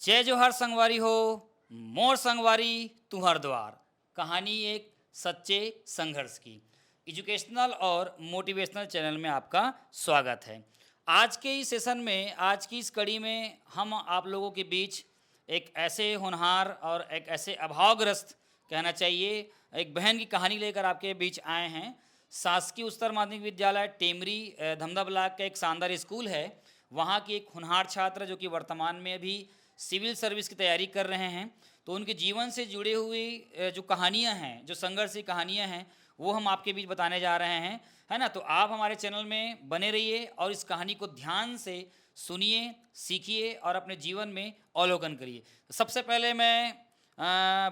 जय जोहार संगवारी हो, मोर संगवारी तुम्हार द्वार। कहानी एक सच्चे संघर्ष की। एजुकेशनल और मोटिवेशनल चैनल में आपका स्वागत है। आज के इस सेशन में, आज की इस कड़ी में हम आप लोगों के बीच एक ऐसे होनहार और एक ऐसे अभावग्रस्त कहना चाहिए एक बहन की कहानी लेकर आपके बीच आए हैं। शासकीय उच्चतर माध्यमिक विद्यालय टेमरी धमधा ब्लॉक का एक शानदार स्कूल है। वहाँ की एक होनहार छात्र जो कि वर्तमान में अभी सिविल सर्विस की तैयारी कर रहे हैं, तो उनके जीवन से जुड़ी हुई जो कहानियाँ हैं, जो संघर्ष की कहानियाँ हैं, वो हम आपके बीच बताने जा रहे हैं, है ना। तो आप हमारे चैनल में बने रहिए और इस कहानी को ध्यान से सुनिए, सीखिए और अपने जीवन में अवलोकन करिए। सबसे पहले मैं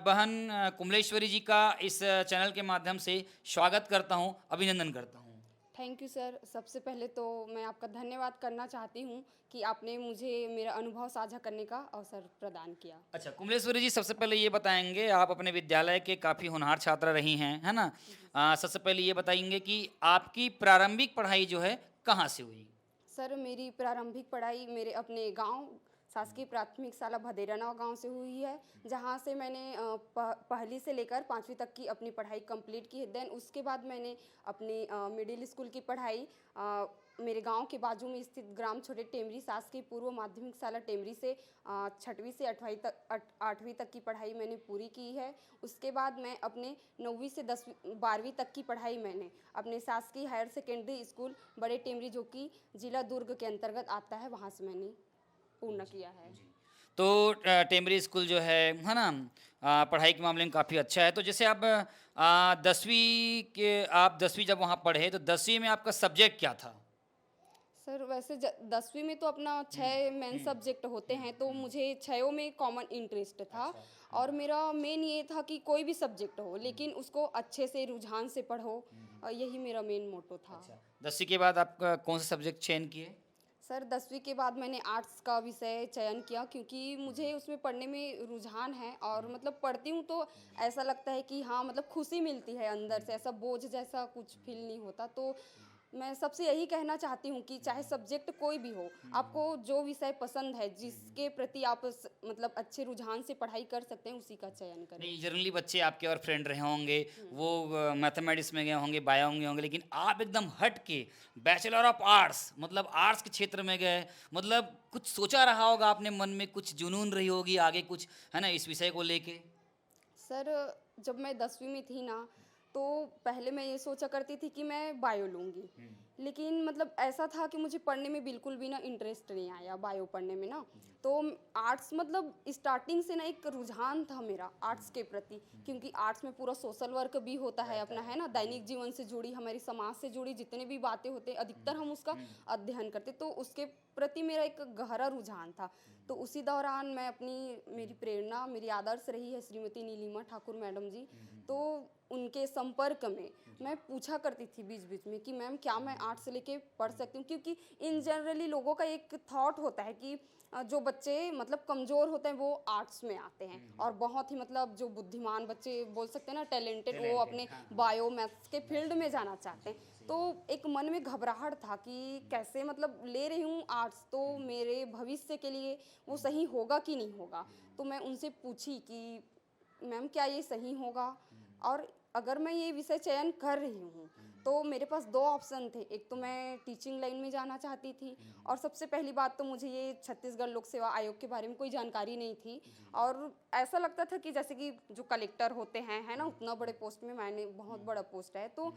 बहन कुमलेश्वरी जी का इस चैनल के माध्यम से स्वागत करता हूँ, अभिनंदन करता हूँ। Thank you sir. सबसे पहले तो मैं आपका धन्यवाद करना चाहती हूँ कि आपने मुझे मेरा अनुभव साझा करने का अवसर प्रदान किया। अच्छा कुमलेश्वरी जी, सबसे पहले ये बताएंगे, आप अपने विद्यालय के काफ़ी होनहार छात्रा रही हैं, है ना। जी सर। सबसे पहले ये बताएंगे कि आपकी प्रारंभिक पढ़ाई जो है कहाँ से हुई। सर मेरी प्रारंभिक पढ़ाई मेरे अपने गांव शासकीय प्राथमिक शाला भदेराना गांव से हुई है, जहां से मैंने पहली से लेकर पाँचवीं तक की अपनी पढ़ाई कंप्लीट की है। देन उसके बाद मैंने अपनी मिडिल स्कूल की पढ़ाई मेरे गांव के बाजू में स्थित ग्राम छोटे टेमरी शासकीय पूर्व माध्यमिक शाला टेमरी से छठवीं से आठवीं तक की पढ़ाई मैंने पूरी की है। उसके बाद मैं अपने 9वीं से 10वीं 12वीं तक की पढ़ाई मैंने अपने शासकीय हायर सेकेंडरी स्कूल बड़े टेमरी, जो कि जिला दुर्ग के अंतर्गत आता है, वहाँ से मैंने पूर्ण किया है। तो टेमरी स्कूल जो है ना, पढ़ाई के मामले में काफ़ी अच्छा है। तो जैसे आप 10वीं जब वहाँ पढ़े, तो 10वीं में आपका सब्जेक्ट क्या था। सर वैसे 10वीं में तो अपना 6 मेन सब्जेक्ट होते हैं, तो मुझे छयों में कॉमन इंटरेस्ट था। और मेरा मेन ये था कि कोई भी सब्जेक्ट हो लेकिन उसको अच्छे से रुझान से पढ़ो, यही मेरा मेन मोटो था। अच्छा, 10वीं के बाद आप कौन सा सब्जेक्ट चयन किए। सर 10वीं के बाद मैंने आर्ट्स का विषय चयन किया, क्योंकि मुझे उसमें पढ़ने में रुझान है और मतलब पढ़ती हूँ तो ऐसा लगता है कि हाँ मतलब खुशी मिलती है अंदर से, ऐसा बोझ जैसा कुछ फील नहीं होता। तो मैं सबसे यही कहना चाहती हूँ कि चाहे सब्जेक्ट कोई भी हो, आपको जो विषय पसंद है, जिसके प्रति आप मतलब अच्छे रुझान से पढ़ाई कर सकते हैं, उसी का चयन करें। नहीं, जनरली बच्चे आपके और फ्रेंड रहे होंगे, वो मैथमेटिक्स में गए होंगे, बायो में होंगे, लेकिन आप एकदम हट के बैचलर ऑफ आर्ट्स, मतलब आर्ट्स के क्षेत्र में गए। मतलब कुछ सोचा रहा होगा आपने मन में, कुछ जुनून रही होगी आगे कुछ, है ना, इस विषय को लेके। सर जब मैं 10वीं में थी ना, तो पहले मैं ये सोचा करती थी कि मैं बायो लूँगी, लेकिन मतलब ऐसा था कि मुझे पढ़ने में बिल्कुल भी ना इंटरेस्ट नहीं आया बायो पढ़ने में ना। तो आर्ट्स मतलब स्टार्टिंग से ना एक रुझान था मेरा आर्ट्स के प्रति, क्योंकि आर्ट्स में पूरा सोशल वर्क भी होता है अपना, है ना, दैनिक जीवन से जुड़ी, हमारी समाज से जुड़ी जितने भी बातें होते हैं अधिकतर हम उसका अध्ययन करते, तो उसके प्रति मेरा एक गहरा रुझान था। तो उसी दौरान मैं मेरी प्रेरणा, मेरी आदर्श रही है श्रीमती नीलिमा ठाकुर मैडम जी। तो उनके संपर्क में मैं पूछा करती थी बीच बीच में कि मैम क्या मैं आर्ट्स लेके पढ़ सकती हूँ, क्योंकि इन जनरली लोगों का एक थॉट होता है कि जो बच्चे मतलब कमज़ोर होते हैं वो आर्ट्स में आते हैं, और बहुत ही मतलब जो बुद्धिमान बच्चे बोल सकते हैं ना, टैलेंटेड, वो अपने बायो मैथ्स के फील्ड में जाना चाहते हैं। तो एक मन में घबराहट था कि कैसे मतलब ले रही हूँ आर्ट्स, तो मेरे भविष्य के लिए वो सही होगा कि नहीं होगा। तो मैं उनसे पूछी कि मैम क्या ये सही होगा, और अगर मैं ये विषय चयन कर रही हूँ तो मेरे पास दो ऑप्शन थे। एक तो मैं टीचिंग लाइन में जाना चाहती थी, और सबसे पहली बात तो मुझे ये छत्तीसगढ़ लोक सेवा आयोग के बारे में कोई जानकारी नहीं थी, और ऐसा लगता था कि जैसे कि जो कलेक्टर होते हैं, है ना, उतना बड़े पोस्ट में, मैंने बहुत बड़ा पोस्ट है, तो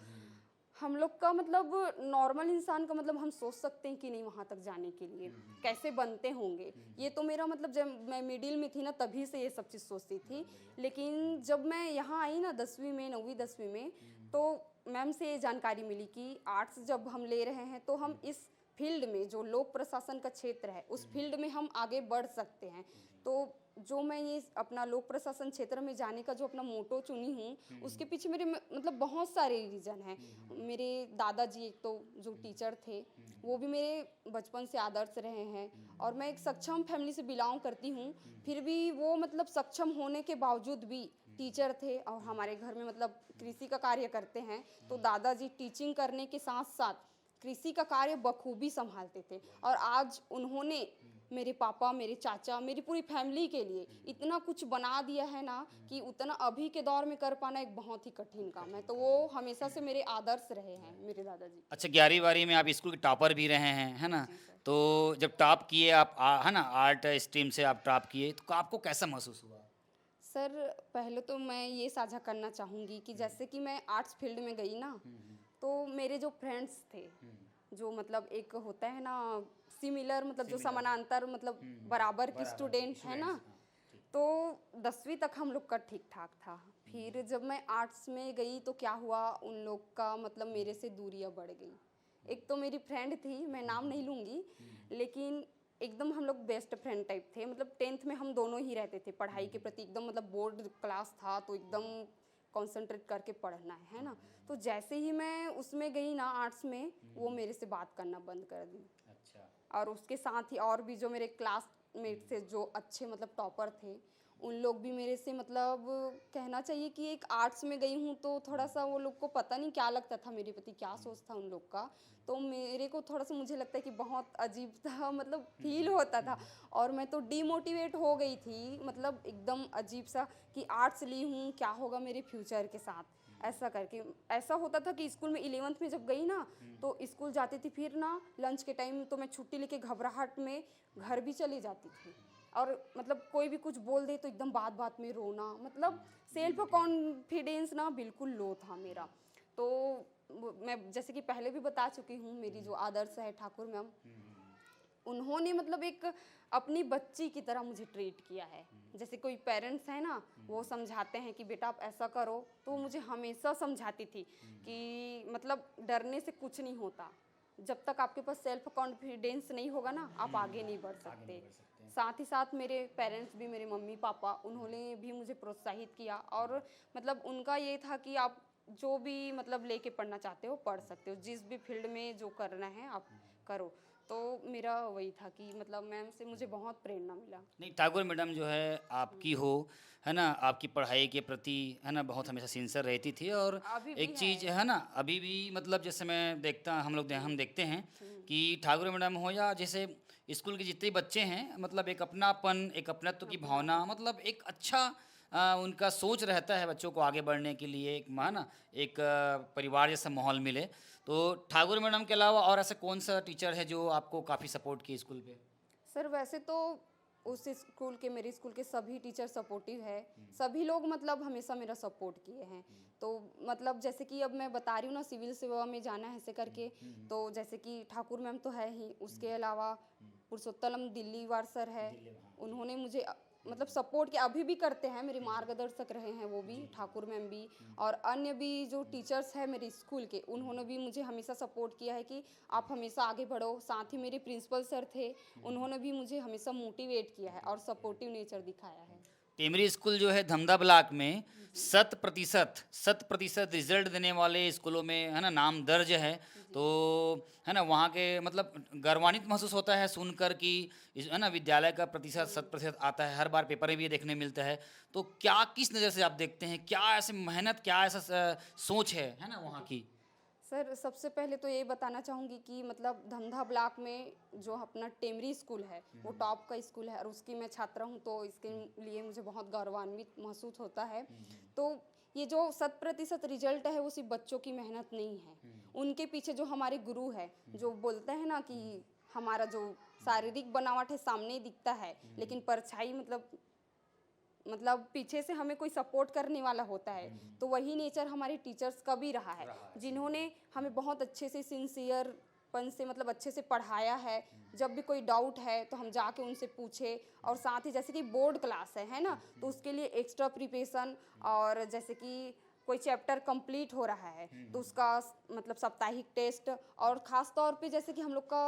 हम लोग का मतलब नॉर्मल इंसान का मतलब हम सोच सकते हैं कि नहीं वहाँ तक जाने के लिए कैसे बनते होंगे। ये तो मेरा मतलब जब मैं मिडिल में थी ना, तभी से ये सब चीज़ सोचती थी। लेकिन जब मैं यहाँ आई ना 10वीं में, 9वीं 10वीं में, तो मैम से ये जानकारी मिली कि आर्ट्स जब हम ले रहे हैं तो हम इस फील्ड में, जो लोक प्रशासन का क्षेत्र है, उस फील्ड में हम आगे बढ़ सकते हैं। तो जो मैं ये अपना लोक प्रशासन क्षेत्र में जाने का जो अपना मोटो चुनी हूँ, उसके पीछे मेरे मतलब बहुत सारे रीज़न हैं। मेरे दादाजी एक तो जो टीचर थे, वो भी मेरे बचपन से आदर्श रहे हैं, और मैं एक सक्षम फैमिली से बिलोंग करती हूँ। फिर भी वो मतलब सक्षम होने के बावजूद भी टीचर थे, और हमारे घर में मतलब कृषि का कार्य करते हैं, तो दादाजी टीचिंग करने के साथ साथ कृषि का कार्य बखूबी संभालते थे, और आज उन्होंने मेरे पापा, मेरे चाचा, मेरी पूरी फैमिली के लिए इतना कुछ बना दिया है ना कि उतना अभी के दौर में कर पाना एक बहुत ही कठिन काम है। तो वो हमेशा से मेरे आदर्श रहे हैं मेरे दादाजी। अच्छा, 11वीं 12वीं में आप स्कूल के टॉपर भी रहे हैं, है ना? जी सर। तो जब टॉप किए आप है ना, आर्ट स्ट्रीम से आप टॉप किए, तो आपको कैसा महसूस हुआ? सर पहले तो मैं ये साझा करना चाहूँगी कि जैसे कि मैं आर्ट्स फील्ड में गई ना, तो मेरे जो फ्रेंड्स थे, जो मतलब एक होता है ना सिमिलर, मतलब जो समानांतर, मतलब बराबर की स्टूडेंट है ना, तो 10वीं तक हम लोग का ठीक ठाक था। फिर जब मैं आर्ट्स में गई तो क्या हुआ, उन लोग का मतलब मेरे से दूरियां बढ़ गई। एक तो मेरी फ्रेंड थी, मैं नाम नहीं लूँगी, लेकिन एकदम हम लोग बेस्ट फ्रेंड टाइप थे। मतलब 10th में हम दोनों ही रहते थे पढ़ाई के प्रति, एकदम मतलब बोर्ड क्लास था तो एकदम कंसंट्रेट करके पढ़ना है ना। तो जैसे ही मैं उसमें गई ना आर्ट्स में, वो मेरे से बात करना बंद कर दी। अच्छा। और उसके साथ ही और भी जो मेरे क्लासमेट थे जो अच्छे मतलब टॉपर थे, उन लोग भी मेरे से मतलब कहना चाहिए कि एक आर्ट्स में गई हूँ तो थोड़ा सा वो लोग को पता नहीं क्या लगता था मेरे प्रति, क्या सोच था उन लोग का। तो मेरे को थोड़ा सा मुझे लगता है कि बहुत अजीब था, मतलब फील होता था। और मैं तो डीमोटिवेट हो गई थी, मतलब एकदम अजीब सा कि आर्ट्स ली हूँ, क्या होगा मेरे फ्यूचर के साथ, ऐसा करके। ऐसा होता था कि स्कूल में 11th में जब गई ना, तो स्कूल जाती थी, फिर ना लंच के टाइम तो मैं छुट्टी लेके घबराहट में घर भी चली जाती थी। और मतलब कोई भी कुछ बोल दे तो एकदम बात बात में रोना, मतलब सेल्फ कॉन्फिडेंस ना बिल्कुल लो था मेरा। तो मैं जैसे कि पहले भी बता चुकी हूँ, मेरी जो आदर्श है ठाकुर मैम, उन्होंने मतलब एक अपनी बच्ची की तरह मुझे ट्रीट किया है। जैसे कोई पेरेंट्स है ना, वो समझाते हैं कि बेटा आप ऐसा करो, तो वो मुझे हमेशा समझाती थी कि मतलब डरने से कुछ नहीं होता, जब तक आपके पास सेल्फ कॉन्फिडेंस नहीं होगा ना, आप आगे नहीं बढ़ सकते। साथ ही साथ मेरे पेरेंट्स भी, मेरे मम्मी पापा, उन्होंने भी मुझे प्रोत्साहित किया। और मतलब उनका ये था कि आप जो भी मतलब लेके पढ़ना चाहते हो पढ़ सकते हो, जिस भी फील्ड में जो करना है आप करो। तो मेरा वही था कि मतलब मैम से मुझे बहुत प्रेरणा मिला। नहीं, ठाकुर मैडम जो है आपकी हो, है ना, आपकी पढ़ाई के प्रति, है ना, बहुत हमेशा सिंसियर रहती थी। और अभी भी एक है। चीज़ है ना, अभी भी मतलब जैसे मैं देखता, हम देखते हैं कि ठाकुर मैडम हो या जैसे स्कूल के जितने बच्चे हैं, मतलब एक अपनापन, एक अपनत्व की भावना, मतलब एक अच्छा उनका सोच रहता है बच्चों को आगे बढ़ने के लिए, एक है ना, एक परिवार जैसा माहौल मिले। तो ठाकुर मैडम के अलावा और ऐसा कौन सा टीचर है जो आपको काफ़ी सपोर्ट किए स्कूल पे? सर वैसे तो उस स्कूल के, मेरे स्कूल के सभी टीचर सपोर्टिव है। सभी लोग मतलब हमेशा मेरा सपोर्ट किए हैं। तो मतलब जैसे कि अब मैं बता रही हूँ ना, सिविल सेवा में जाना है ऐसे करके, तो जैसे कि ठाकुर मैम तो है ही, उसके अलावा पुरुषोत्तम दिल्लीवार सर है, उन्होंने मुझे मतलब सपोर्ट किया, अभी भी करते हैं, मेरे मार्गदर्शक रहे हैं वो भी, ठाकुर मैम भी। और अन्य भी जो टीचर्स हैं मेरे स्कूल के, उन्होंने भी मुझे हमेशा सपोर्ट किया है कि आप हमेशा आगे बढ़ो। साथ ही मेरे प्रिंसिपल सर थे, उन्होंने भी मुझे हमेशा मोटिवेट किया है और सपोर्टिव नेचर दिखाया है। टेमरी स्कूल जो है धमधा ब्लॉक में 100% रिजल्ट देने वाले स्कूलों में, है ना, नाम दर्ज है। तो है ना, वहाँ के मतलब गर्वान्वित महसूस होता है सुनकर कि है ना, विद्यालय का प्रतिशत 100% आता है, हर बार पेपर में भी ये देखने मिलता है। तो क्या, किस नज़र से आप देखते हैं, क्या ऐसे मेहनत, क्या ऐसा सोच है ना वहाँ की? सर सबसे पहले तो यही बताना चाहूँगी कि मतलब धमधा ब्लॉक में जो अपना टेमरी स्कूल है, वो टॉप का स्कूल है और उसकी मैं छात्रा हूँ, तो इसके लिए मुझे बहुत गौरवान्वित महसूस होता है। तो ये जो 100% रिजल्ट है वो सिर्फ बच्चों की मेहनत नहीं है, उनके पीछे जो हमारे गुरु है, जो बोलते हैं ना कि हमारा जो शारीरिक बनावट है सामने दिखता है, लेकिन परछाई मतलब पीछे से हमें कोई सपोर्ट करने वाला होता है। तो वही नेचर हमारे टीचर्स का भी रहा है, जिन्होंने हमें बहुत अच्छे से सिंसियर पन से मतलब अच्छे से पढ़ाया है। जब भी कोई डाउट है तो हम जाके उनसे पूछे। और साथ ही जैसे कि बोर्ड क्लास है ना, तो उसके लिए एक्स्ट्रा प्रिपरेशन। और जैसे कि कोई चैप्टर कंप्लीट हो रहा है तो उसका मतलब साप्ताहिक टेस्ट। और ख़ास तौर पे जैसे कि हम लोग का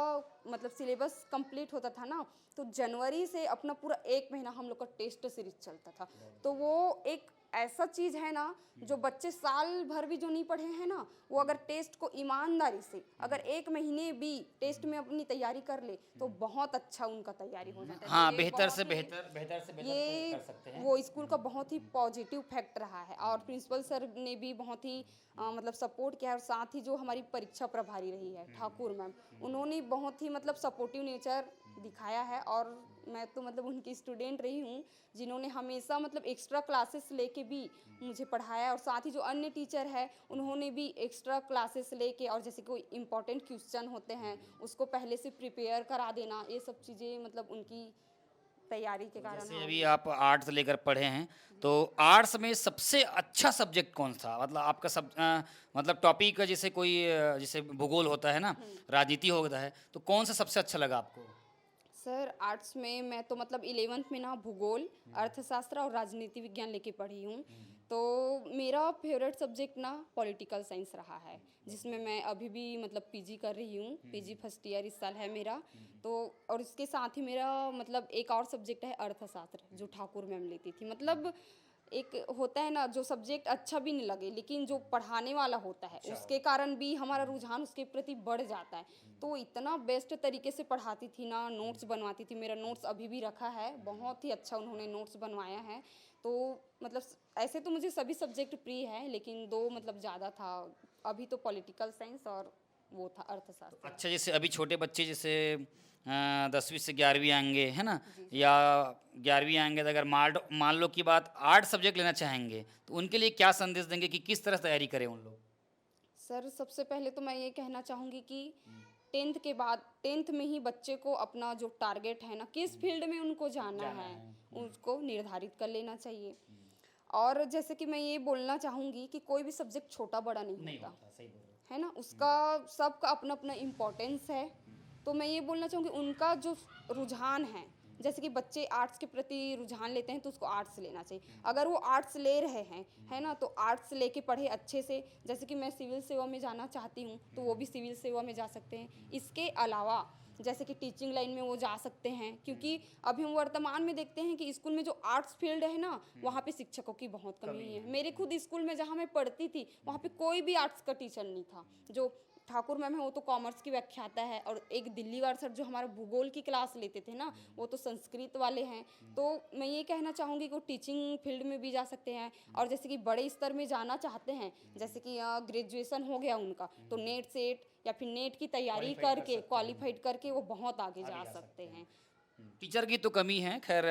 मतलब सिलेबस कंप्लीट होता था ना, तो जनवरी से अपना पूरा 1 महीना हम लोग का टेस्ट सीरीज चलता था। तो वो एक ऐसा चीज़ है ना, जो बच्चे साल भर भी जो नहीं पढ़े हैं ना, वो अगर टेस्ट को ईमानदारी से अगर 1 महीने भी टेस्ट में अपनी तैयारी कर ले तो बहुत अच्छा उनका तैयारी हो जाता है। हाँ, तो ये बेहतर से बहुत ही बेहतर ये कर सकते हैं। वो स्कूल का बहुत ही पॉजिटिव फैक्ट रहा है। और प्रिंसिपल सर ने भी बहुत ही मतलब सपोर्ट किया है। और साथ ही जो हमारी परीक्षा प्रभारी रही है ठाकुर मैम, उन्होंने बहुत ही मतलब सपोर्टिव नेचर दिखाया है। और मैं तो मतलब उनकी स्टूडेंट रही हूँ जिन्होंने हमेशा मतलब एक्स्ट्रा क्लासेस लेके भी मुझे पढ़ाया है, और साथ ही जो अन्य टीचर है उन्होंने भी एक्स्ट्रा क्लासेस लेके, और जैसे कोई इम्पोर्टेंट क्वेश्चन होते हैं उसको पहले से प्रिपेयर करा देना, ये सब चीज़ें मतलब उनकी तैयारी के कारण जैसे हाँ अभी आप आर्ट्स लेकर पढ़े हैं, तो आर्ट्स में सबसे अच्छा सब्जेक्ट कौन था? मतलब आपका मतलब टॉपिक का, जैसे कोई जैसे भूगोल होता है ना, राजनीति होता है, तो कौन सा सबसे अच्छा लगा आपको? सर आर्ट्स में मैं तो मतलब 11th में ना भूगोल, अर्थशास्त्र और राजनीति विज्ञान लेके पढ़ी हूँ। तो मेरा फेवरेट सब्जेक्ट ना पॉलिटिकल साइंस रहा है, जिसमें मैं अभी भी मतलब पीजी कर रही हूँ। पीजी फर्स्ट ईयर इस साल है मेरा। तो और इसके साथ ही मेरा मतलब एक और सब्जेक्ट है अर्थशास्त्र, जो ठाकुर मैम लेती थी। मतलब एक होता है ना जो सब्जेक्ट अच्छा भी नहीं लगे, लेकिन जो पढ़ाने वाला होता है उसके कारण भी हमारा रुझान उसके प्रति बढ़ जाता है। तो इतना बेस्ट तरीके से पढ़ाती थी ना, नोट्स बनवाती थी। मेरा नोट्स अभी भी रखा है, बहुत ही अच्छा उन्होंने नोट्स बनवाया है। तो मतलब ऐसे तो मुझे सभी सब्जेक्ट प्रिय है, लेकिन दो मतलब ज़्यादा था, अभी तो पॉलिटिकल साइंस और वो था अर्थशास्त्र। अच्छा, जैसे अभी छोटे बच्चे जैसे 10वीं से 11वीं आएंगे, है ना, जी या 11वीं आएंगे, तो अगर मान लो की बात आर्ट सब्जेक्ट लेना चाहेंगे, तो उनके लिए क्या संदेश देंगे कि किस तरह तैयारी करें उन लोग? सर सबसे पहले तो मैं ये कहना चाहूँगी कि टेंथ के बाद, टेंथ में ही बच्चे को अपना जो टारगेट है ना, किस फील्ड में उनको जाना है उसको निर्धारित कर लेना चाहिए। और जैसे कि मैं ये बोलना चाहूँगी कि कोई भी सब्जेक्ट छोटा बड़ा नहीं नहीं होता, होता, सही बोल रहे हो। है ना, उसका सबका अपना अपना इम्पोर्टेंस है। तो मैं ये बोलना चाहूँगी उनका जो रुझान है, जैसे कि बच्चे आर्ट्स के प्रति रुझान लेते हैं तो उसको आर्ट्स लेना चाहिए। अगर वो आर्ट्स ले रहे हैं, है ना, तो आर्ट्स लेके पढ़े अच्छे से। जैसे कि मैं सिविल सेवा में जाना चाहती हूँ तो वो भी सिविल सेवा में जा सकते हैं। इसके अलावा जैसे कि टीचिंग लाइन में वो जा सकते हैं, क्योंकि अभी हम वर्तमान में देखते हैं कि स्कूल में जो आर्ट्स फील्ड है ना, वहाँ पे शिक्षकों की बहुत कमी है। मेरे खुद स्कूल में जहाँ मैं पढ़ती थी वहाँ पे कोई भी आर्ट्स का टीचर नहीं था। जो ठाकुर मैम है वो तो कॉमर्स की व्याख्याता है, और एक दिल्ली वाले सर जो हमारा भूगोल की क्लास लेते थे ना, वो तो संस्कृत वाले हैं। तो मैं ये कहना चाहूँगी कि वो टीचिंग फील्ड में भी जा सकते हैं। और जैसे कि बड़े स्तर में जाना चाहते हैं, जैसे कि ग्रेजुएशन हो गया उनका, तो नेट सेट या फिर नेट की तैयारी करके, क्वालिफाइड करके वो बहुत आगे जा सकते हैं। टीचर की तो कमी है, खैर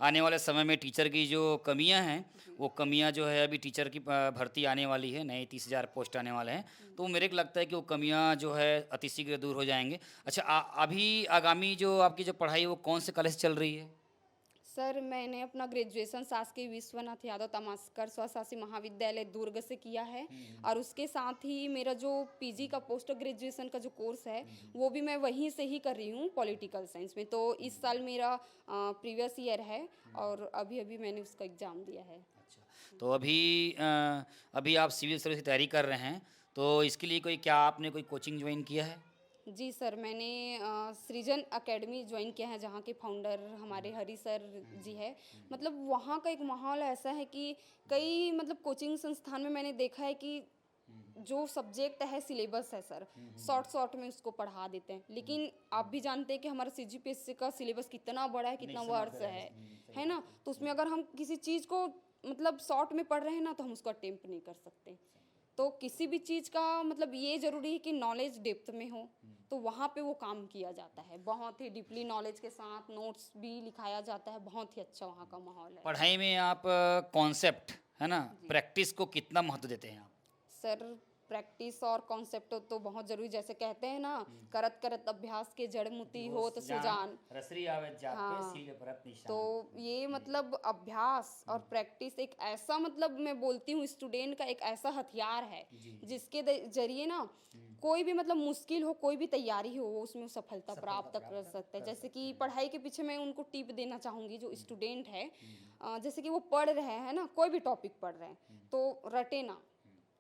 आने वाले समय में टीचर की जो कमियां हैं, वो कमियां जो है, अभी टीचर की भर्ती आने वाली है, नए 30,000 पोस्ट आने वाले हैं, तो मेरे को लगता है कि वो कमियां जो है अतिशीघ्र दूर हो जाएंगे। अच्छा, अभी आगामी जो आपकी जो पढ़ाई है, वो कौन से कॉलेज चल रही है? सर मैंने अपना ग्रेजुएशन शासकीय विश्वनाथ यादव तमास्कर स्वशासी महाविद्यालय दुर्ग से किया है। और उसके साथ ही मेरा जो पीजी का पोस्ट ग्रेजुएशन का जो कोर्स है वो भी मैं वहीं से ही कर रही हूँ, पॉलिटिकल साइंस में। तो इस साल मेरा प्रीवियस ईयर है और अभी अभी मैंने उसका एग्ज़ाम दिया है। अच्छा, तो अभी आप सिविल सर्विस की तैयारी कर रहे हैं, तो इसके लिए कोई, क्या आपने कोई कोचिंग ज्वाइन किया है? जी सर, मैंने सृजन एकेडमी ज्वाइन किया है, जहाँ के फाउंडर हमारे हरी सर जी है। मतलब वहाँ का एक माहौल ऐसा है कि कई मतलब कोचिंग संस्थान में मैंने देखा है कि जो सब्जेक्ट है सिलेबस है सर, शॉर्ट शॉर्ट में उसको पढ़ा देते हैं। लेकिन आप भी जानते हैं कि हमारा सीजीपीएससी का सिलेबस कितना बड़ा है, कितना वर्ष है ना। तो उसमें अगर हम किसी चीज़ को मतलब शॉर्ट में पढ़ रहे हैं ना, तो हम उसको अटेम्प्ट नहीं कर सकते। तो किसी भी चीज़ का मतलब ये ज़रूरी है कि नॉलेज डेप्थ में हो, तो वहाँ पे वो काम किया जाता है। बहुत ही डीपली नॉलेज के साथ नोट्स भी लिखाया जाता है, बहुत ही अच्छा वहाँ का माहौल है। पढ़ाई में आप कॉन्सेप्ट, है ना, प्रैक्टिस को कितना महत्व देते हैं आप? सर प्रैक्टिस और कॉन्सेप्ट तो बहुत ज़रूरी, जैसे कहते हैं ना, करत करत अभ्यास के जड़ मुती होत सुजान। रसरी आवे जात पे हाँ, सील परत निशान। तो ये मतलब अभ्यास और प्रैक्टिस एक ऐसा मतलब मैं बोलती हूँ स्टूडेंट का एक ऐसा हथियार है जिसके जरिए ना कोई भी मतलब मुश्किल हो, कोई भी तैयारी हो, वो उसमें सफलता प्राप्त कर सकता है। जैसे कि पढ़ाई के पीछे मैं उनको टिप देना चाहूँगी, जो स्टूडेंट है, जैसे कि वो पढ़ रहे हैं ना, कोई भी टॉपिक पढ़ रहे हैं, तो रटे ना,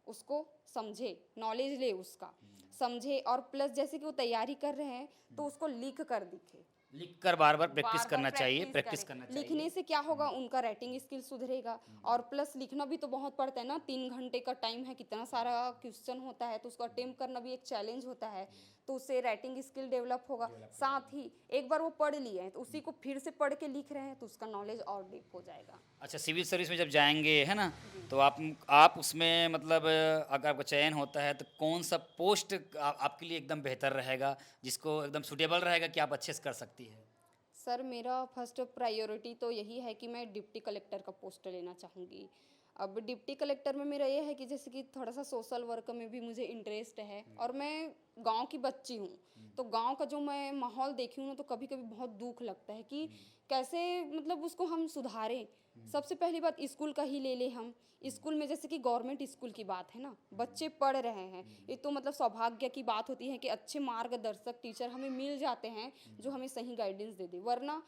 उसको समझे, नॉलेज ले उसका, समझे। और प्लस जैसे कि वो तैयारी कर रहे हैं तो उसको लिख कर दिखे, लिख कर बार बार प्रैक्टिस बार-बार करना चाहिए, प्रैक्टिस प्रैक्टिस करें। करना चाहिए। लिखने से क्या होगा, उनका राइटिंग स्किल सुधरेगा। और प्लस लिखना भी तो बहुत पड़ता है ना, 3 घंटे का टाइम है, कितना सारा क्वेश्चन होता है, तो उसको अटेम्प्ट करना भी एक चैलेंज होता है। तो उससे राइटिंग स्किल डेवलप होगा। साथ ही एक बार वो पढ़ लिए हैं तो उसी को फिर से पढ़ के लिख रहे हैं, तो उसका नॉलेज और डीप हो जाएगा। अच्छा, सिविल सर्विस में जब जाएंगे, है ना, तो आप उसमें मतलब अगर आपका चयन होता है, तो कौन सा पोस्ट आपके लिए एकदम बेहतर रहेगा, जिसको एकदम सुटेबल रहेगा कि आप अच्छे से कर सकती है? सर मेरा फर्स्ट प्रायोरिटी तो यही है कि मैं डिप्टी कलेक्टर का पोस्ट लेना चाहूँगी। अब डिप्टी कलेक्टर में मेरा ये है कि जैसे कि थोड़ा सा सोशल वर्क में भी मुझे इंटरेस्ट है और मैं गांव की बच्ची हूँ। तो गांव का जो मैं माहौल देखी हूँ ना, तो कभी कभी बहुत दुख लगता है कि कैसे मतलब उसको हम सुधारें। सबसे पहली बात स्कूल का ही ले ले हम। स्कूल में जैसे कि गवर्नमेंट स्कूल की बात है ना, बच्चे पढ़ रहे हैं, ये तो मतलब सौभाग्य की बात होती है कि अच्छे मार्गदर्शक टीचर हमें मिल जाते हैं जो हमें सही गाइडेंस दे दे। वरना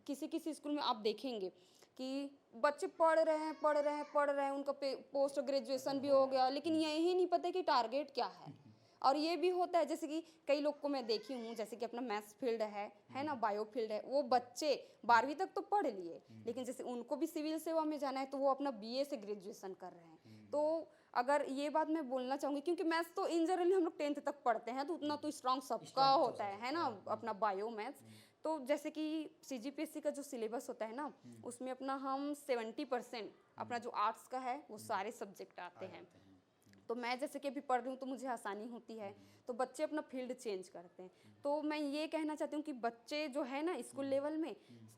किसी किसी स्कूल में आप देखेंगे कि बच्चे पढ़ रहे हैं पढ़ रहे हैं पढ़ रहे हैं, उनका पोस्ट ग्रेजुएशन भी हो गया, लेकिन यही नहीं पता कि टारगेट क्या है। और ये भी होता है जैसे कि कई लोग को मैं देखी हूँ, जैसे कि अपना मैथ्स फील्ड है ना, बायो फील्ड है, वो बच्चे 12वीं तक तो पढ़ लिए, लेकिन जैसे उनको भी सिविल सेवा में जाना है तो वो अपना बीए से ग्रेजुएशन कर रहे हैं। तो अगर ये बात मैं बोलना चाहूँगी, क्योंकि मैथ्स तो इन जनरली हम लोग 10th तक पढ़ते हैं, तो उतना तो स्ट्रांग सबका होता है ना, अपना बायो मैथ्स। तो जैसे कि सीजीपीएससी का जो सिलेबस होता है ना, उसमें अपना हम 70% अपना जो आर्ट्स का है वो सारे सब्जेक्ट आते हैं। तो मैं जैसे कि अभी पढ़ रही हूँ तो मुझे आसानी होती है, तो बच्चे अपना फील्ड चेंज करते हैं। तो मैं ये कहना चाहती हूँ कि बच्चे जो है ना स्कूल लेवल में,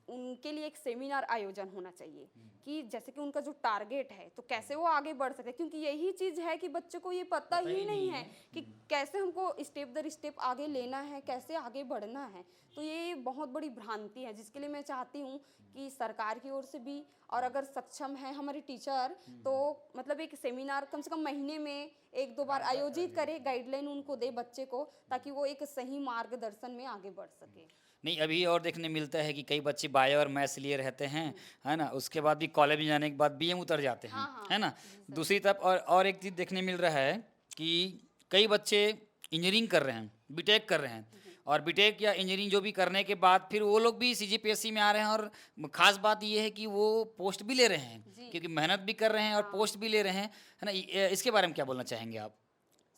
उनके लिए एक सेमिनार आयोजन होना चाहिए कि जैसे कि उनका जो टारगेट है तो कैसे वो आगे बढ़ सके, क्योंकि यही चीज़ है कि बच्चे को ये पता ही नहीं है कि कैसे हमको स्टेप दर स्टेप आगे लेना है, कैसे आगे बढ़ना है। तो ये बहुत बड़ी भ्रांति है, जिसके लिए मैं चाहती हूँ कि सरकार की ओर से भी, और अगर सक्षम है हमारे टीचर, तो मतलब एक सेमिनार कम से कम महीने में 1-2 बार आयोजित करे, गाइडलाइन उनको दे बच्चे को, ताकि वो एक सही मार्गदर्शन में आगे बढ़ सके। नहीं, अभी और देखने मिलता है कि कई बच्चे बायो और मैथ्स लिए रहते हैं, है ना? उसके बाद भी कॉलेज में जाने के बाद बीए में उतर जाते हैं, हाँ हाँ है ना? जी सर। दूसरी तरफ और एक चीज़ देखने मिल रहा है कि कई बच्चे इंजीनियरिंग कर रहे हैं, बीटेक कर रहे हैं, और बीटेक या इंजीनियरिंग जो भी करने के बाद फिर वो लोग भी सीजीपीएससी में आ रहे हैं, और ख़ास बात ये है कि वो पोस्ट भी ले रहे हैं, जी क्योंकि मेहनत भी कर रहे हैं और हाँ पोस्ट भी ले रहे हैं, है ना? इसके बारे में क्या बोलना चाहेंगे आप?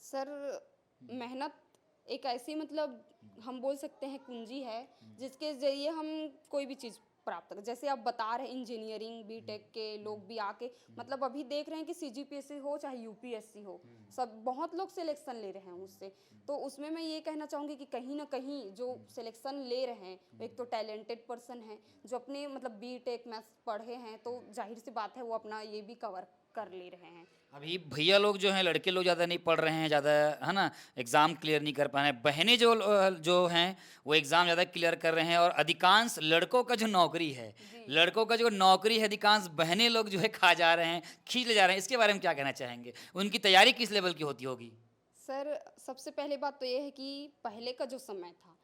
सर, मेहनत एक ऐसी मतलब हम बोल सकते हैं कुंजी है जिसके जरिए हम कोई भी चीज़ प्राप्त कर, जैसे आप बता रहे इंजीनियरिंग बीटेक के लोग भी आके मतलब अभी देख रहे हैं कि सीजीपीएससी हो चाहे यूपीएससी हो, सब बहुत लोग सिलेक्शन ले रहे हैं उससे। तो उसमें मैं ये कहना चाहूँगी कि कहीं ना कहीं जो सिलेक्शन ले रहे हैं वो एक तो टैलेंटेड पर्सन है, जो अपने मतलब बीटेक मैथ्स पढ़े हैं, तो जाहिर सी बात है वो अपना ये भी कवर कर ले रहे हैं। अभी भैया लोग जो हैं, लड़के लोग ज़्यादा नहीं पढ़ रहे हैं, ज़्यादा, है ना, एग्ज़ाम क्लियर नहीं कर पा रहे हैं। बहनें जो हैं वो एग्ज़ाम ज़्यादा क्लियर कर रहे हैं, और अधिकांश लड़कों का जो नौकरी है, जी लड़कों का जो नौकरी है, अधिकांश बहनें लोग जो है खा जा रहे हैं, खींच ले जा रहे हैं। इसके बारे में क्या कहना चाहेंगे? उनकी तैयारी किस लेवल की होती होगी? सर, सबसे पहले बात तो ये है कि पहले का जो समय था,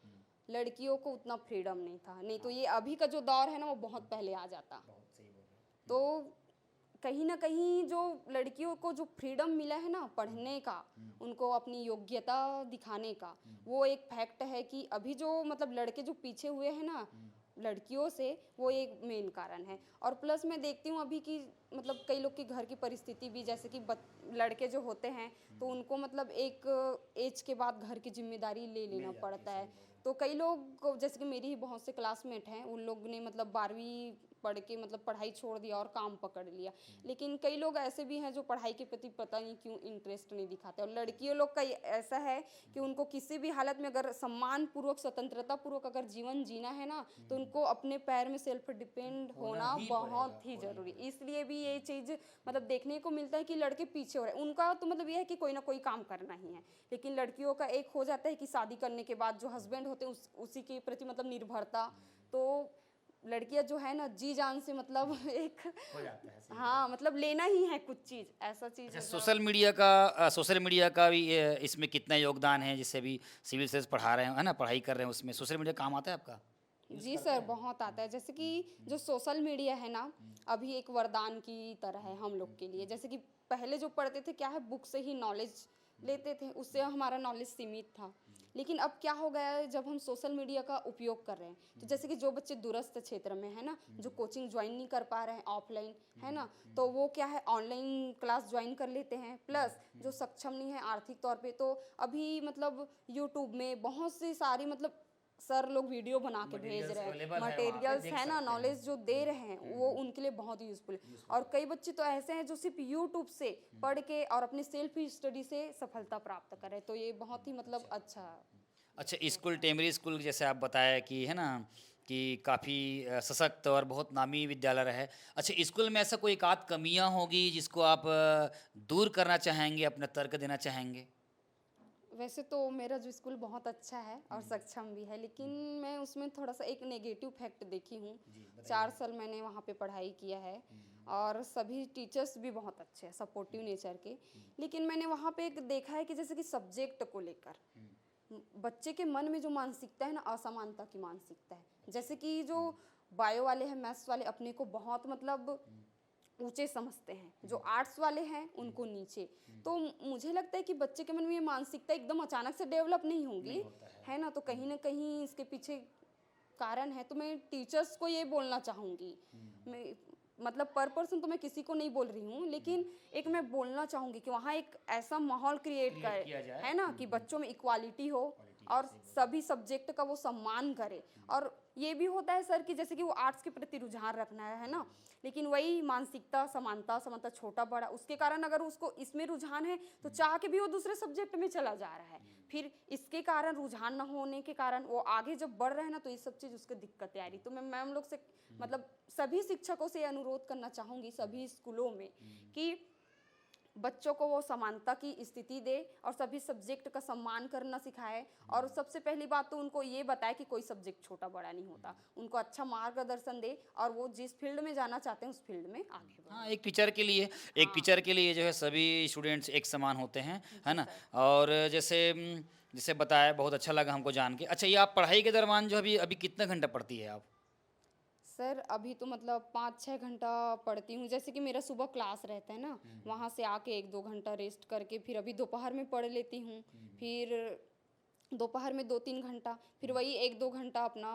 लड़कियों को उतना फ्रीडम नहीं था, नहीं तो ये अभी का जो दौर है ना वो बहुत पहले आ जाता। तो कहीं ना कहीं जो लड़कियों को जो फ्रीडम मिला है ना पढ़ने का, उनको अपनी योग्यता दिखाने का, वो एक फैक्ट है कि अभी जो मतलब लड़के जो पीछे हुए हैं ना लड़कियों से, वो एक मेन कारण है। और प्लस मैं देखती हूँ अभी की मतलब कई लोग की घर की परिस्थिति भी, जैसे कि लड़के जो होते हैं तो उनको मतलब एक एज के बाद घर की जिम्मेदारी ले लेना पड़ता है। तो कई लोग जैसे कि मेरी ही बहुत से क्लासमेट हैं, उन लोग ने मतलब 12वीं पढ़ के मतलब पढ़ाई छोड़ दिया और काम पकड़ लिया। लेकिन कई लोग ऐसे भी हैं जो पढ़ाई के प्रति पता नहीं क्यों इंटरेस्ट नहीं दिखाते। और लड़कियों लोग का ऐसा है कि उनको किसी भी हालत में अगर सम्मान पूर्वक स्वतंत्रता पूर्वक अगर जीवन जीना है ना, तो उनको अपने पैर में सेल्फ डिपेंड होना बहुत ही जरूरी। इसलिए भी ये चीज़ मतलब देखने को मिलता है कि लड़के पीछे हो रहे हैं। उनका तो मतलब ये है कि कोई ना कोई काम करना ही है, लेकिन लड़कियों का एक हो जाता है कि शादी करने के बाद जो हस्बैंड होते हैं उसी के प्रति मतलब निर्भरता। तो लड़कियां जो है ना जी जान से मतलब एक हो जाता है, सही हाँ मतलब लेना ही है कुछ चीज़, ऐसा चीज़ अच्छा, मतलब। सोशल मीडिया का भी इसमें कितना योगदान है? जिससे भी सिविल सर्विस पढ़ा रहे हैं, है ना, पढ़ाई कर रहे हैं, उसमें सोशल मीडिया काम आता है आपका? यूज़ जी करते सर, हैं? बहुत आता है। जैसे कि जो सोशल मीडिया है ना, अभी एक वरदान की तरह है हम लोग के लिए। जैसे कि पहले जो पढ़ते थे क्या है, बुक से ही नॉलेज लेते थे, उससे हमारा नॉलेज सीमित था। लेकिन अब क्या हो गया है, जब हम सोशल मीडिया का उपयोग कर रहे हैं, तो जैसे कि जो बच्चे दूरस्थ क्षेत्र में है ना, जो कोचिंग ज्वाइन नहीं कर पा रहे हैं ऑफलाइन, है ना, तो वो क्या है ऑनलाइन क्लास ज्वाइन कर लेते हैं। प्लस जो सक्षम नहीं है आर्थिक तौर पे, तो अभी मतलब यूट्यूब में बहुत सी सारी मतलब सर लोग वीडियो बना के भेज मटेरियल्स रहे हैं, अवेलेबल है, वहाँ पे मटेरियल्स देख है ना, सकते हैं। नॉलेज जो दे रहे हैं वो उनके लिए बहुत ही यूजफुल है। और कई बच्चे तो ऐसे हैं जो सिर्फ यूट्यूब से पढ़ के और अपनी सेल्फ स्टडी से सफलता प्राप्त कर रहे हैं। तो ये बहुत ही मतलब अच्छा अच्छा, स्कूल टेमरी स्कूल जैसे आप बताया कि, है ना, कि काफ़ी सशक्त और बहुत नामी विद्यालय है। अच्छा, स्कूल में ऐसा कोई एक आध कमियाँ होगी जिसको आप दूर करना चाहेंगे, अपना तर्क देना चाहेंगे? वैसे तो मेरा जो स्कूल बहुत अच्छा है और सक्षम भी है, लेकिन मैं उसमें थोड़ा-सा एक नेगेटिव फैक्ट देखी हूँ। 4 साल मैंने वहाँ पे पढ़ाई किया है और सभी टीचर्स भी बहुत अच्छे हैं, सपोर्टिव नेचर के। लेकिन मैंने वहाँ पे एक देखा है कि जैसे कि सब्जेक्ट को लेकर बच्चे के मन में जो मानसिकता है ना, असमानता की मानसिकता है। जैसे कि जो बायो वाले हैं, मैथ्स वाले अपने को बहुत मतलब ऊँचे समझते हैं, जो आर्ट्स वाले हैं उनको नीचे। तो मुझे लगता है कि बच्चे के मन में ये मानसिकता एकदम अचानक से डेवलप नहीं होगी, है ना? तो कहीं न कहीं इसके पीछे कारण है। तो मैं टीचर्स को ये बोलना चाहूँगी, मैं मतलब पर पर्सन तो मैं किसी को नहीं बोल रही हूँ, लेकिन एक मैं बोलना चाहूँगी कि वहाँ एक ऐसा माहौल क्रिएट क्रिएट किया करें, जाए। है ना? कि बच्चों में इक्वालिटी हो और सभी सब्जेक्ट का वो सम्मान करे। और ये भी होता है सर कि जैसे कि वो आर्ट्स के प्रति रुझान रखना है ना? लेकिन वही मानसिकता, समानता समानता छोटा-बड़ा उसके कारण अगर उसको इसमें रुझान है, तो चाह के भी वो दूसरे सब्जेक्ट में चला जा रहा है। फिर इसके कारण रुझान ना होने के कारण वो आगे जब बढ़ रहे हैं ना, तो ये सब चीज़ उसको दिक्कतें आ रही। तो मैं मैम लोग से मतलब सभी शिक्षकों से ये अनुरोध करना चाहूँगी, सभी स्कूलों में, कि बच्चों को वो समानता की स्थिति दे और सभी सब्जेक्ट का सम्मान करना सिखाए। और सबसे पहली बात तो उनको ये बताए कि कोई सब्जेक्ट छोटा बड़ा नहीं होता, उनको अच्छा मार्गदर्शन दे और वो जिस फील्ड में जाना चाहते हैं उस फील्ड में आगे हाँ, बढ़े। एक टीचर के लिए जो है सभी स्टूडेंट्स एक समान होते हैं, है जी ना? सर। और जैसे बताया बहुत अच्छा लगा हमको जान के। अच्छा, ये आप पढ़ाई के दरमियान जो अभी अभी कितना घंटा पढ़ती है आप? सर अभी तो मतलब 5-6 घंटा पढ़ती हूँ। जैसे कि मेरा सुबह क्लास रहता है ना, वहाँ से आके 1-2 घंटा रेस्ट करके फिर अभी दोपहर में पढ़ लेती हूँ। फिर दोपहर में 2-3 घंटा, फिर वही 1-2 घंटा अपना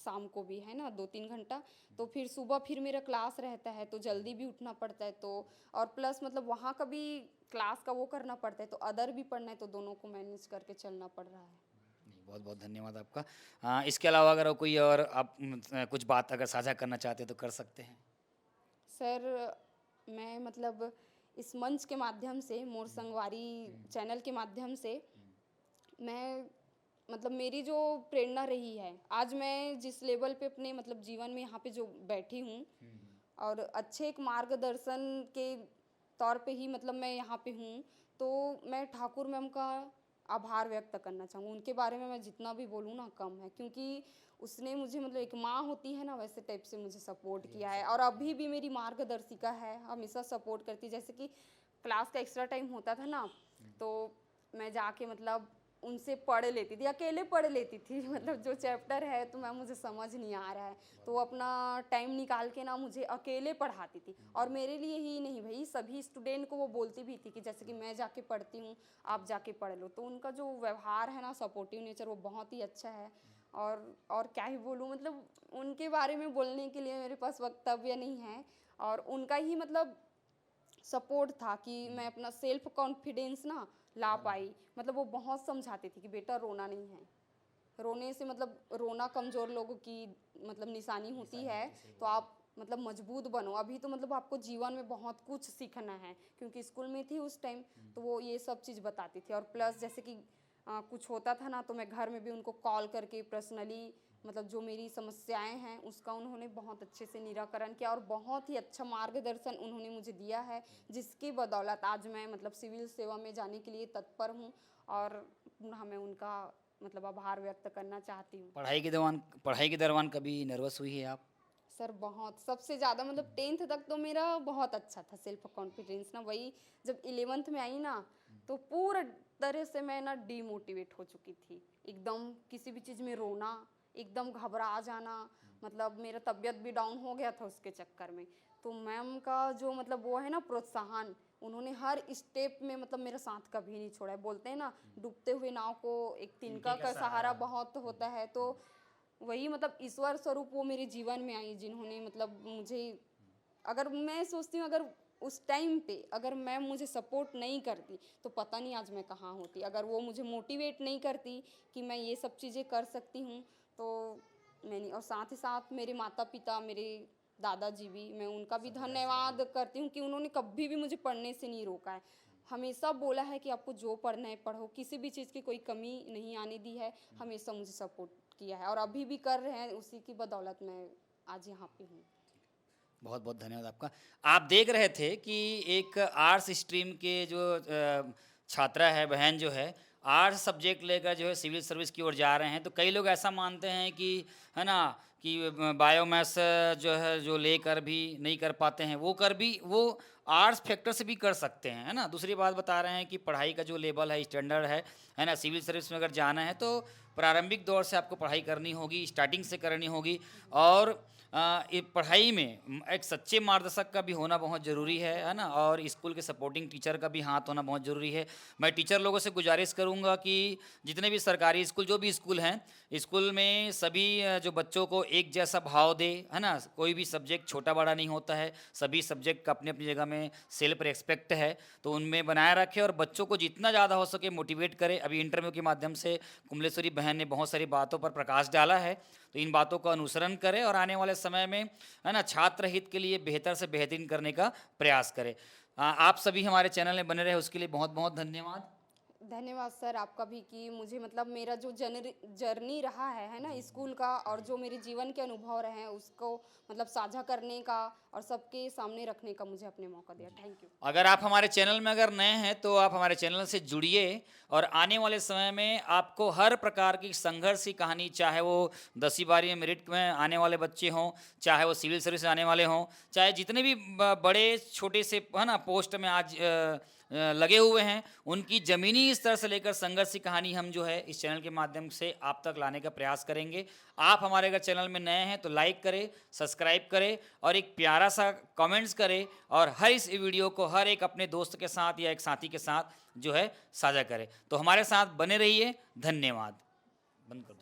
शाम को भी, है ना? 2-3 घंटा। तो फिर सुबह फिर मेरा क्लास रहता है, तो जल्दी भी उठना पड़ता है, तो और प्लस मतलब वहाँ का भी क्लास का वो करना पड़ता है, तो अदर भी पढ़ना है, तो दोनों को मैनेज करके चलना पड़ रहा है। नहीं, बहुत-बहुत धन्यवाद आपका। इसके अलावा अगर कोई और आप कुछ बात अगर साझा करना चाहते हैं तो कर सकते हैं। सर मैं मतलब इस मंच के माध्यम से, मोर संगवारी चैनल के माध्यम से मैं मतलब मेरी जो प्रेरणा रही है, आज मैं जिस लेवल पे अपने मतलब जीवन में यहाँ पे जो बैठी हूँ और अच्छे एक मार्गदर्शन के तौर पे ही मतलब मैं यहाँ पे हूँ, तो मैं ठाकुर मैम का आभार व्यक्त करना चाहूँगी। उनके बारे में मैं जितना भी बोलूँ ना कम है, क्योंकि उसने मुझे मतलब एक माँ होती है ना, वैसे टाइप से मुझे सपोर्ट किया है और अभी भी मेरी मार्गदर्शिका है, हमेशा सपोर्ट करती है। जैसे कि क्लास का एक्स्ट्रा टाइम होता था ना, तो मैं जाके मतलब उनसे पढ़ लेती थी, अकेले पढ़ लेती थी मतलब जो चैप्टर है तो मैम मुझे समझ नहीं आ रहा है, तो वो अपना टाइम निकाल के ना मुझे अकेले पढ़ाती थी। और मेरे लिए ही नहीं भाई, सभी स्टूडेंट को वो बोलती भी थी कि जैसे कि मैं जाके पढ़ती हूँ, आप जाके पढ़ लो। तो उनका जो व्यवहार है ना, सपोर्टिव नेचर, वो बहुत ही अच्छा है। और क्या ही बोलूँ, मतलब उनके बारे में बोलने के लिए मेरे पास वक्तव्य नहीं है। और उनका ही मतलब सपोर्ट था कि मैं अपना सेल्फ कॉन्फिडेंस ना ला पाई। मतलब वो बहुत समझाती थी कि बेटा रोना नहीं है, रोने से मतलब रोना कमज़ोर लोगों की मतलब निशानी होती है, तो आप मतलब मजबूत बनो। अभी तो मतलब आपको जीवन में बहुत कुछ सीखना है, क्योंकि स्कूल में थी उस टाइम, तो वो ये सब चीज़ बताती थी। और प्लस जैसे कि कुछ होता था ना, तो मैं घर में भी उनको कॉल करके पर्सनली मतलब जो मेरी समस्याएं हैं उसका उन्होंने बहुत अच्छे से निराकरण किया और बहुत ही अच्छा मार्गदर्शन उन्होंने मुझे दिया है, जिसकी बदौलत आज मैं मतलब सिविल सेवा में जाने के लिए तत्पर हूँ। और पुनः मैं उनका मतलब आभार व्यक्त करना चाहती हूँ। पढ़ाई के दौरान कभी नर्वस हुई है आप? सर बहुत, सबसे ज़्यादा मतलब 10th तक तो मेरा बहुत अच्छा था सेल्फ कॉन्फिडेंस ना। वही जब 11th में आई ना, तो पूरा तरह से मैं ना डीमोटिवेट हो चुकी थी, एकदम किसी भी चीज़ में रोना, एकदम घबरा जाना, मतलब मेरा तबीयत भी डाउन हो गया था उसके चक्कर में। तो मैम का जो मतलब वो है ना प्रोत्साहन, उन्होंने हर स्टेप में मतलब मेरा साथ कभी नहीं छोड़ा है। बोलते हैं ना, डूबते हुए नाव को एक तिनका का सहारा बहुत होता है, तो वही मतलब ईश्वर स्वरूप वो मेरे जीवन में आई, जिन्होंने मतलब मुझे, अगर मैं सोचती हूँ अगर उस टाइम पे अगर मैम मुझे सपोर्ट नहीं करती तो पता नहीं आज मैं कहाँ होती। अगर वो मुझे मोटिवेट नहीं करती कि मैं ये सब चीज़ें कर सकती हूँ, तो मैं नहीं। और साथ ही साथ मेरे माता पिता, मेरे दादाजी भी, मैं उनका भी धन्यवाद करती हूँ कि उन्होंने कभी भी मुझे पढ़ने से नहीं रोका है। हमेशा बोला है कि आपको जो पढ़ना है पढ़ो, किसी भी चीज़ की कोई कमी नहीं आने दी है, हमेशा मुझे सपोर्ट किया है और अभी भी कर रहे हैं, उसी की बदौलत मैं आज यहाँ पे हूँ। बहुत बहुत धन्यवाद आपका। आप देख रहे थे कि एक आर्ट्स स्ट्रीम के जो छात्रा है, बहन जो है, आर्ट्स सब्जेक्ट लेकर जो है सिविल सर्विस की ओर जा रहे हैं। तो कई लोग ऐसा मानते हैं कि है ना कि बायोमैथ्स जो है जो लेकर भी नहीं कर पाते हैं, वो आर्ट्स फैक्टर से भी कर सकते हैं, है ना। दूसरी बात बता रहे हैं कि पढ़ाई का जो लेवल है, स्टैंडर्ड है ना, सिविल सर्विस में अगर जाना है तो प्रारंभिक दौर से आपको पढ़ाई करनी होगी, स्टार्टिंग से करनी होगी। और ये पढ़ाई में एक सच्चे मार्गदर्शक का भी होना बहुत ज़रूरी है ना, और स्कूल के सपोर्टिंग टीचर का भी हाथ होना बहुत ज़रूरी है। मैं टीचर लोगों से गुजारिश करूंगा कि जितने भी सरकारी स्कूल, जो भी स्कूल हैं, स्कूल में सभी जो बच्चों को एक जैसा भाव दे, है ना। कोई भी सब्जेक्ट छोटा बड़ा नहीं होता है, सभी सब्जेक्ट का अपनी अपनी जगह में सेल्फ रिस्पेक्ट है, तो उनमें बनाए रखे और बच्चों को जितना ज़्यादा हो सके मोटिवेट करे। अभी इंटरव्यू के माध्यम से कुमलेश्वरी बहन ने बहुत सारी बातों पर प्रकाश डाला है, तो इन बातों का अनुसरण करें और आने वाले समय में, है ना, छात्र हित के लिए बेहतर से बेहतरीन करने का प्रयास करें। आप सभी हमारे चैनल में बने रहे, उसके लिए बहुत बहुत धन्यवाद। धन्यवाद सर आपका भी कि मुझे मतलब मेरा जो जर्नी रहा है ना स्कूल का, और जो मेरे जीवन के अनुभव रहे हैं उसको मतलब साझा करने का और सबके सामने रखने का मुझे अपने मौका दिया। Thank you. अगर आप हमारे चैनल में अगर नए हैं तो आप हमारे चैनल से जुड़िए, और आने वाले समय में आपको हर प्रकार की संघर्ष की कहानी, चाहे वो 10वीं 12वीं में मेरिट में आने वाले बच्चे हों, चाहे वो सिविल सर्विस में आने वाले हों, चाहे जितने भी बड़े छोटे से, है ना, पोस्ट में आज लगे हुए हैं, उनकी ज़मीनी स्तर से लेकर संघर्ष की कहानी हम जो है इस चैनल के माध्यम से आप तक लाने का प्रयास करेंगे। आप हमारे अगर चैनल में नए हैं तो लाइक करें, सब्सक्राइब करें और एक प्यारा सा कमेंट्स करें, और हर इस वीडियो को हर एक अपने दोस्त के साथ या एक साथी के साथ जो है साझा करें। तो हमारे साथ बने रहिए। धन्यवाद। बंद कर दो।